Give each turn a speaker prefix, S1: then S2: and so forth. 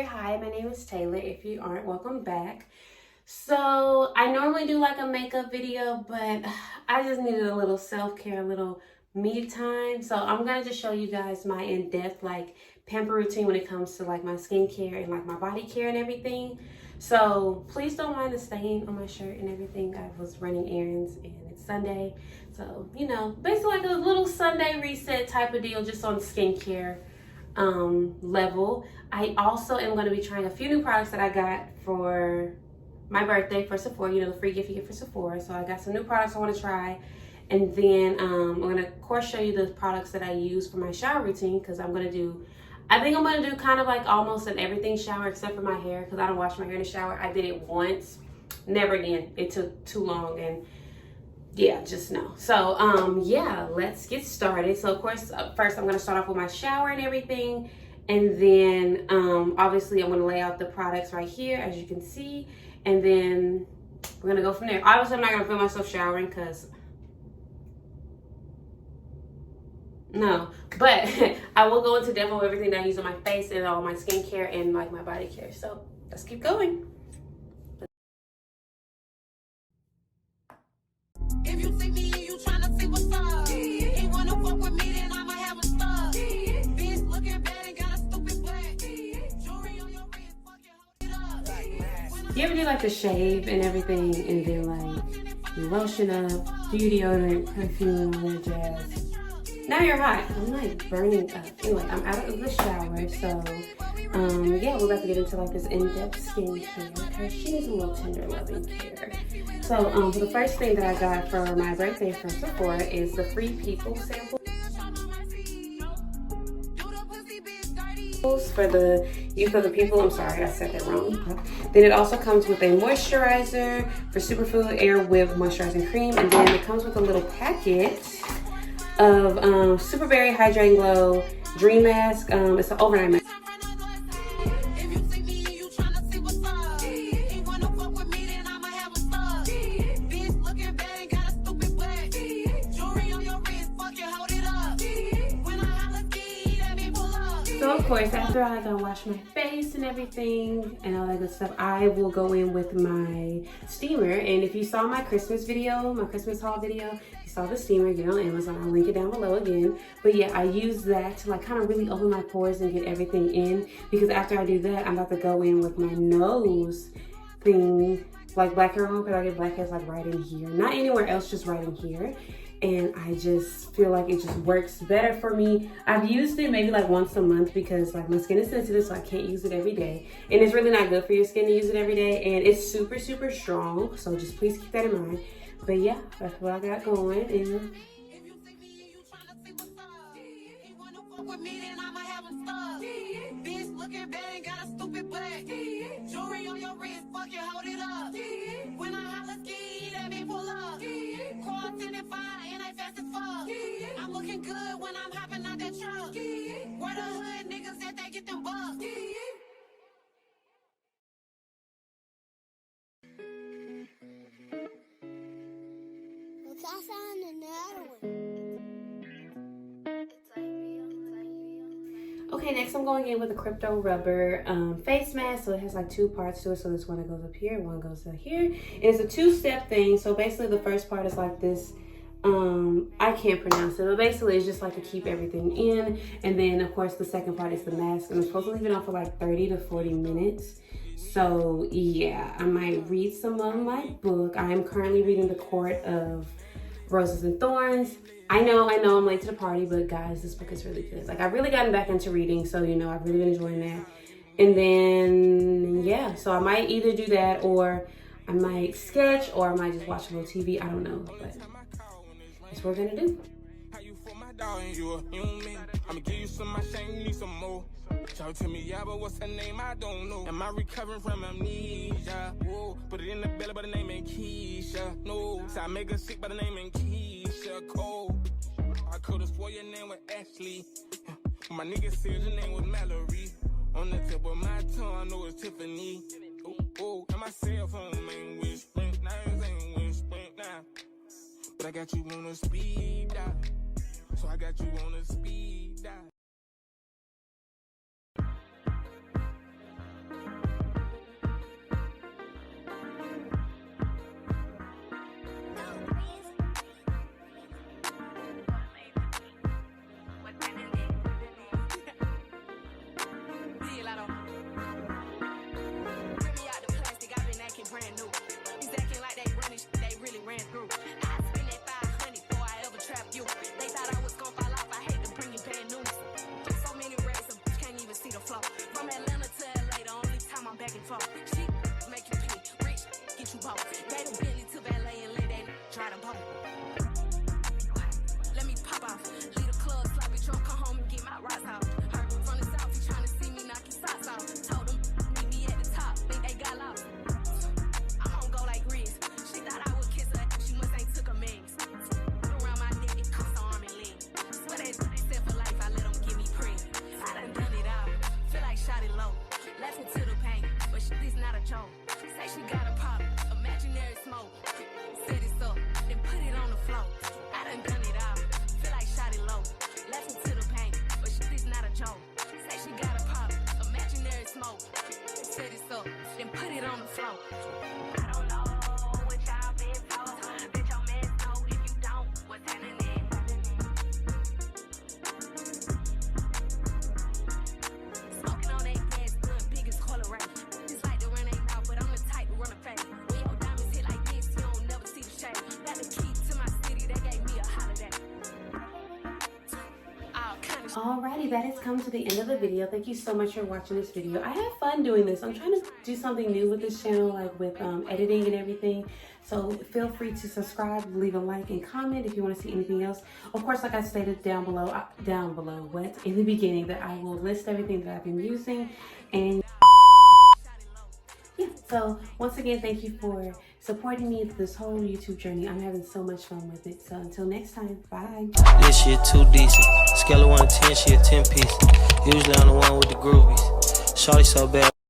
S1: here. Hi, my name is Taylor. If you aren't, welcome back. So I normally do like a makeup video, but I just needed a little self-care, a little me time. So I'm gonna just show you guys my in-depth like pamper routine when it comes to like my skincare and like my body care and everything. So please don't mind the stain on my shirt and everything. I was running errands and it's Sunday. So, you know, basically like a little Sunday reset type of deal just on skincare level. I also am going to be trying a few new products that I got for my birthday for Sephora, you know, the free gift you get for Sephora. So I got some new products I want to try, and then I'm going to of course show you the products that I use for my shower routine, because I think I'm going to do kind of like almost an everything shower except for my hair, because I don't wash my hair in the shower. I did it once, never again. It took too long, and yeah, just no. So yeah, let's get started. So of course, first I'm going to start off with my shower and everything, and then obviously I'm going to lay out the products right here, as you can see, and then we're going to go from there. Obviously I'm not going to film myself showering because no, but I will go into depth of everything that I use on my face and all my skincare and like my body care. So let's keep going.
S2: If you see me and you tryna see what's up, ain't wanna fuck with me, then I'ma have a stuff. Bitch looking bad and got a stupid black. Jewelry on your wrist, fucking hold it up.
S1: You ever do like the shave and everything, and then like you lotion up, do deodorant, perfume, all that jazz? Now you're hot. I'm like burning up. Anyway, I'm out of the shower, so yeah, we're about to get into like this in-depth skincare because she needs a little tender loving care. So the first thing that I got for my birthday from Sephora is the Free People sample for the youth of the people. I'm sorry, I said that wrong. Then it also comes with a moisturizer for Superfood Air Whip Moisturizing Cream, and then it comes with a little packet of Super Berry Hydrating Glow Dream Mask. It's an overnight mask. So of course, after I done wash my face and everything and all that good stuff, I will go in with my steamer. And if you saw my Christmas video, my Christmas haul video, you saw the steamer, get on Amazon. I'll link it down below again. But yeah, I use that to like kind of really open my pores and get everything in, because after I do that, I'm about to go in with my nose thing, like black hair on, because I get black hairs like right in here, not anywhere else, just right in here. And I just feel like it just works better for me. I've used it maybe like once a month because like my skin is sensitive, so I can't use it every day. And it's really not good for your skin to use it every day. And it's super, super strong. So just please keep that in mind. But yeah, that's what I got going. And
S2: looking bad and got a stupid black. Jewelry on your wrist, fucking hold it up. When I holla ski, that mean pull up. Quarantine and fire, and I fast as fuck. I'm looking good when I'm hopping out that truck. Where the hood niggas at, they get them bucks.
S3: What's that sound in the other one?
S1: okay, next I'm going in with a Crypto Rubber face mask. So it has like two parts to it. So this one that goes up here, one goes up here. And it's a two-step thing. So basically the first part is like this. I can't pronounce it, but basically it's just like to keep everything in. And then of course the second part is the mask. And I'm supposed to leave it on for like 30 to 40 minutes. So yeah, I might read some of my book. I am currently reading The Court of Roses and Thorns. I know I'm late to the party, but guys, this book is really good. Like, I've really gotten back into reading, so you know, I've really been enjoying that. And then yeah, so I might either do that, or I might sketch, or I might just watch a little TV. I don't know, but that's what we're gonna do.
S4: I'ma give you some, my shame, you need some more. Shout to me, yeah, but what's her name? I don't know. Am I recovering from amnesia? Whoa, put it in the belly, but the name ain't Keisha. No, so I make her sick, but the name ain't Keisha Cole. I could've swore your name was Ashley. My nigga said your name was Mallory. On the tip of my tongue, I know it's Tiffany. Oh, and my cell phone ain't with Sprint, now it ain't with Sprint now. But I got you on a speed dial. So I got you on a speed dial.
S2: brand new. He's acting like they running shit they really ran through. I spend that 500 before I ever trap you. They thought I was gonna fall off, I hate to bring you bad news. So many raids, a bitch can't even see the flow. From Atlanta to LA, the only time I'm back and forth. She make you pay, rich, get you both. Gave a Bentley to valet and let that try to boat. Let me pop off, leave the club, sloppy drunk, come home and get my rocks out. Heard from the south, he tryna see me knock his socks off. Told him, meet me at the top, think they got lost. I'm on go like Riz. She thought I would kiss her, she must ain't took a mix. Around my neck, it comes arm and leg. Swear they said for life, I let them give me print. I done it out, feel like shot it low. Laughing to the pain, but shit is not a joke. Say she got a pop, imaginary smoke. Set it up, then put it on the floor. I done it out, feel like shot it low. Laughing to the pain, but shit is not a joke. Say she got a pop, imaginary smoke. Set it up, then put it on the floor. I don't know what y'all been told. Bitch, your man know if you don't, what's happening? Smoking on that gas, doing biggest color right. Just like to run ain't out, but I'm the type to run a fade. When your diamonds hit like this, you don't never see the shade. Got the key to my city, they gave me a holiday. All kind of
S1: Alrighty, that has come to the end of the video. Thank you so much for watching this video. I had fun doing this. I'm trying to do something new with this channel, like with editing and everything. So feel free to subscribe, leave a like, and comment if you want to see anything else. Of course, like I stated down below, in the beginning, that I will list everything that I've been using. And yeah, so once again, thank you for supporting me this whole YouTube journey. I'm having so much fun with it. So until next time, bye.
S5: This shit too decent. Scale of 1 to 10, she a 10 piece. Usually I'm the one with the groovies. Shorty so bad.